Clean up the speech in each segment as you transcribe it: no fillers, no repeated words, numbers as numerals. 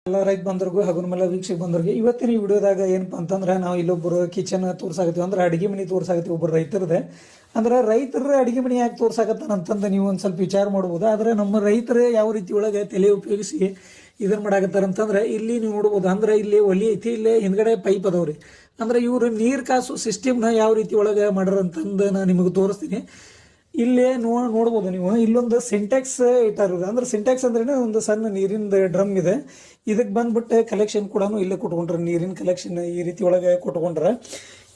ಎಲ್ಲ ರೈತ ಬಂದವ್ರಿಗೂ ಹಾಗೂ ನಮ್ಮೆಲ್ಲ ವೀಕ್ಷಕ ಬಂದವ್ರಿಗೆ ಇವತ್ತಿನ ಈ ವಿಡಿಯೋದಾಗ ಏನಪ್ಪಾ ಅಂತಂದ್ರೆ ನಾವು ಇಲ್ಲೊಬ್ಬರು ಕಿಚನ್ ತೋರ್ಸಾಕತ್ತೀವಿ ಅಂದ್ರೆ ಅಡಿಗೆ ಮನೆ ತೋರ್ಸಾಕತ್ತೀವಿ ಒಬ್ಬರು ರೈತರದೇ ಅಂದ್ರೆ ರೈತರ ಅಡಿಗೆ ಮನೆ ಯಾಕೆ ತೋರ್ಸಾಕತ್ತಾನ ಅಂತಂದು ನೀವು ಒಂದು ಸ್ವಲ್ಪ ವಿಚಾರ ಮಾಡ್ಬೋದು. ಆದರೆ ನಮ್ಮ ರೈತರು ಯಾವ ರೀತಿ ಒಳಗೆ ತಲೆ ಉಪಯೋಗಿಸಿ ಇದನ್ನ ಮಾಡಾಕತ್ತಾರ ಅಂತಂದ್ರೆ ಇಲ್ಲಿ ನೀವು ನೋಡ್ಬೋದು. ಅಂದ್ರೆ ಇಲ್ಲಿ ಒಲಿ ಐತಿ, ಇಲ್ಲಿ ಹಿಂದ್ಗಡೆ ಪೈಪ್ ಅದಾವ್ರಿ. ಅಂದ್ರೆ ಇವರು ನೀರು ಕಾಸು ಸಿಸ್ಟಮ್ನ ಯಾವ ರೀತಿ ಒಳಗೆ ಮಾಡ್ಯಾರ ಅಂತಂದು ನಾನು ನಿಮಗೆ ತೋರಿಸ್ತೀನಿ. ಇಲ್ಲೇ ನೋಡ್ಬೋದು ನೀವು, ಇಲ್ಲೊಂದು ಸಿಂಟ್ಯಾಕ್ಸ್ ಇಟ್ಟಾರ. ಅಂದ್ರೆ ಸಿಂಟ್ಯಾಕ್ಸ್ ಅಂದ್ರೆ ಒಂದು ಸಣ್ಣ ನೀರಿನ ಡ್ರಮ್ ಇದೆ. ಇದಕ್ಕೆ ಬಂದ್ಬಿಟ್ಟು ಕಲೆಕ್ಷನ್ ಕೂಡ ಇಲ್ಲೇ ಕೊಟ್ಕೊಂಡ್ರ, ನೀರಿನ ಕಲೆಕ್ಷನ್ ಈ ರೀತಿ ಒಳಗೆ ಕೊಟ್ಕೊಂಡ್ರ.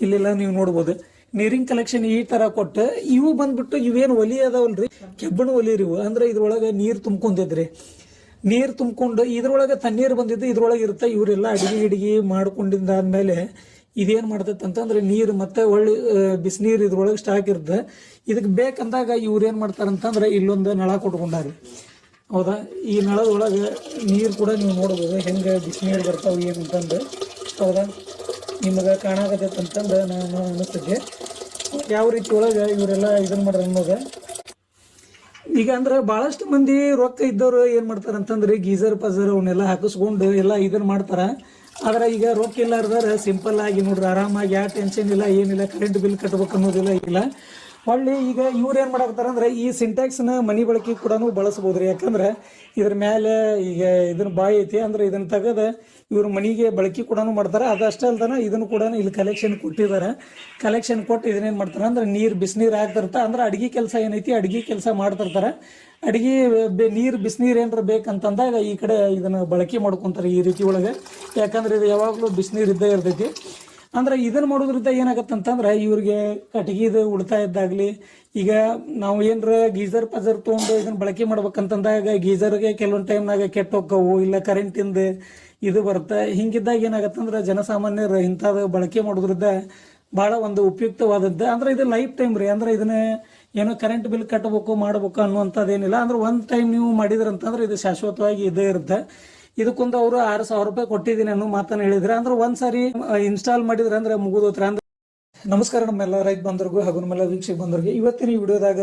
ಇಲ್ಲೆಲ್ಲ ನೀವು ನೋಡ್ಬೋದು ನೀರಿನ ಕಲೆಕ್ಷನ್ ಈ ತರ ಕೊಟ್ಟು ಇವು ಬಂದ್ಬಿಟ್ಟು ಇವೇನು ಒಲಿ ಅದಾವಲ್ರಿ, ಕೆಬ್ಬಣ ಒಲಿ ರೀ. ಅಂದ್ರೆ ಇದ್ರೊಳಗೆ ನೀರು ತುಂಬ್ಕೊಂಡಿದ್ರಿ, ನೀರು ತುಂಬ್ಕೊಂಡು ಇದ್ರೊಳಗೆ ತಣ್ಣೀರು ಬಂದಿದ್ದು ಇದ್ರೊಳಗೆ ಇರುತ್ತೆ. ಇವರೆಲ್ಲ ಅಡಿಗೆ ಮಾಡ್ಕೊಂಡಿದ್ದಾದ್ಮೇಲೆ ಇದೇನು ಮಾಡ್ತೈತೆ ಅಂತಂದ್ರೆ ನೀರು ಮತ್ತೆ ಒಳ್ಳೆ ಬಿಸಿನೀರು ಇದ್ರೊಳಗೆ ಸ್ಟಾಕ್ ಇರುತ್ತೆ. ಇದಕ್ಕೆ ಬೇಕಂದಾಗ ಇವ್ರು ಏನು ಮಾಡ್ತಾರಂತಂದ್ರೆ ಇಲ್ಲೊಂದು ನಳ ಕೊಟ್ಕೊಂಡಾರಿ. ಹೌದಾ, ಈ ನಳದೊಳಗೆ ನೀರು ಕೂಡ ನೀವು ನೋಡ್ಬೋದು ಹೆಂಗೆ ಬಿಸಿನೀರು ಬರ್ತಾವೆ ಏನು ಅಂತಂದು. ಹೌದಾ, ನಿಮಗೆ ಕಾಣಾಕತ್ತೈತೆ ಅಂತಂದು ನಾನು ಅನ್ನಿಸ್ತೈತಿ ಯಾವ ರೀತಿ ಒಳಗೆ ಇವರೆಲ್ಲ ಇದನ್ನು ಮಾಡ್ರಿ ಅನ್ನೋದು. ಈಗ ಅಂದ್ರೆ ಭಾಳಷ್ಟು ಮಂದಿ ರೊಕ್ಕ ಇದ್ದವರು ಏನು ಮಾಡ್ತಾರೆ ಅಂತಂದ್ರೆ ಗೀಸರ್ ಪಜರ್ ಅವನ್ನೆಲ್ಲ ಹಾಕಿಸ್ಕೊಂಡು ಎಲ್ಲ ಇದನ್ನು ಮಾಡ್ತಾರೆ. ಆದ್ರೆ ಈಗ ರೊಕ್ಕ ಇಲ್ಲಾರ್ದಾರ ಸಿಂಪಲ್ ಆಗಿ ನೋಡ್ರಿ ಆರಾಮಾಗಿ ಯಾವ ಟೆನ್ಷನ್ ಇಲ್ಲ, ಏನಿಲ್ಲ, ಕರೆಂಟ್ ಬಿಲ್ ಕಟ್ಬೇಕು ಅನ್ನೋದಿಲ್ಲ ಇಲ್ಲ. ಹೊಳ್ಳಿ ಈಗ ಇವ್ರು ಏನು ಮಾಡಾಕತ್ತಾರ ಅಂದ್ರೆ ಈ ಸಿಂಟ್ಯಾಕ್ಸ್ನ ಮನೆ ಬಳಕೆ ಕೂಡ ಬಳಸ್ಬೋದ್ರಿ. ಯಾಕಂದ್ರೆ ಇದ್ರ ಮೇಲೆ ಈಗ ಇದನ್ನ ಬಾಯಿ ಐತಿ, ಅಂದ್ರೆ ಇದನ್ನ ತೆಗೆದು ಇವ್ರ ಮನೆಗೆ ಬಳಕೆ ಕೂಡ ಮಾಡ್ತಾರೆ. ಅದಷ್ಟೇ ಅಲ್ದನ ಇದನ್ನು ಕೂಡ ಇಲ್ಲಿ ಕಲೆಕ್ಷನ್ ಕೊಟ್ಟಿದ್ದಾರೆ. ಕಲೆಕ್ಷನ್ ಕೊಟ್ಟು ಇದನ್ನೇನು ಮಾಡ್ತಾರೆ ಅಂದ್ರೆ ನೀರು ಬಿಸಿನೀರು ಹಾಕ್ತಿರ್ತಾರೆ. ಅಂದ್ರೆ ಅಡಿಗೆ ಕೆಲಸ ಏನೈತಿ ಅಡಿಗೆ ಕೆಲಸ ಮಾಡ್ತಿರ್ತಾರೆ. ಅಡಿಗೆ ನೀರು ಬಿಸಿನೀರು ಏನಾರ ಬೇಕಂತಂದಾಗ ಈ ಕಡೆ ಇದನ್ನು ಬಳಕೆ ಮಾಡ್ಕೊತಾರೆ ಈ ರೀತಿ ಒಳಗೆ. ಯಾಕಂದ್ರೆ ಇದು ಯಾವಾಗಲೂ ಬಿಸಿನೀರು ಇದ್ದೇ ಇರ್ತೈತಿ. ಅಂದ್ರೆ ಇದನ್ನು ಮಾಡೋದ್ರಿಂದ ಏನಾಗತ್ತೆ ಅಂತಂದ್ರೆ ಇವ್ರಿಗೆ ಕಟ್ಟಿಗೆದು ಉಳಿತಾಯ ಇದ್ದಾಗಲಿ, ಈಗ ನಾವು ಏನರ ಗೀಸರ್ ಪಜರ್ ತೊಗೊಂಡು ಇದನ್ನು ಬಳಕೆ ಮಾಡ್ಬೇಕಂತಂದಾಗ ಗೀಸರ್ಗೆ ಕೆಲವೊಂದು ಟೈಮ್ನಾಗ ಕೆಟ್ಟ ಹೋಕ್ಕವು, ಇಲ್ಲ ಕರೆಂಟಿಂದ ಇದು ಬರುತ್ತೆ. ಹಿಂಗಿದ್ದಾಗ ಏನಾಗತ್ತಂದ್ರೆ ಜನಸಾಮಾನ್ಯರು ಇಂಥದ್ದು ಬಳಕೆ ಮಾಡೋದ್ರಿಂದ ಭಾಳ ಒಂದು ಉಪಯುಕ್ತವಾದದ್ದು. ಅಂದ್ರೆ ಇದು ಲೈಫ್ ಟೈಮ್ ರೀ. ಅಂದ್ರೆ ಇದನ್ನ ಏನೋ ಕರೆಂಟ್ ಬಿಲ್ ಕಟ್ಟಬೇಕು ಮಾಡಬೇಕು ಅನ್ನುವಂಥದ್ದೇನಿಲ್ಲ. ಅಂದ್ರೆ ಒಂದು ಟೈಮ್ ನೀವು ಮಾಡಿದ್ರಂತಂದ್ರೆ ಇದು ಶಾಶ್ವತವಾಗಿ ಇದೇ ಇರುತ್ತೆ. ಇದಕ್ಕೊಂದು ಅವರು 6,000 ರೂಪಾಯಿ ಕೊಟ್ಟಿದ್ದೀನಿ ಅನ್ನೋ ಮಾತನ್ನು ಹೇಳಿದ್ರೆ, ಅಂದ್ರೆ ಒಂದ್ಸಾರಿ ಇನ್ಸ್ಟಾಲ್ ಮಾಡಿದ್ರೆ ಅಂದ್ರೆ ಮುಗಿದೋತ್ರ. ಅಂದ್ರೆ ನಮಸ್ಕಾರ ನಮ್ಮೆಲ್ಲ ರೈತ ಬಂದವ್ರಿಗೂ ಹಾಗೂ ನಮ್ಮೆಲ್ಲ ವೀಕ್ಷಕ ಬಂದವ್ರಿಗೆ ಇವತ್ತಿನ ಈ ವಿಡಿಯೋದಾಗ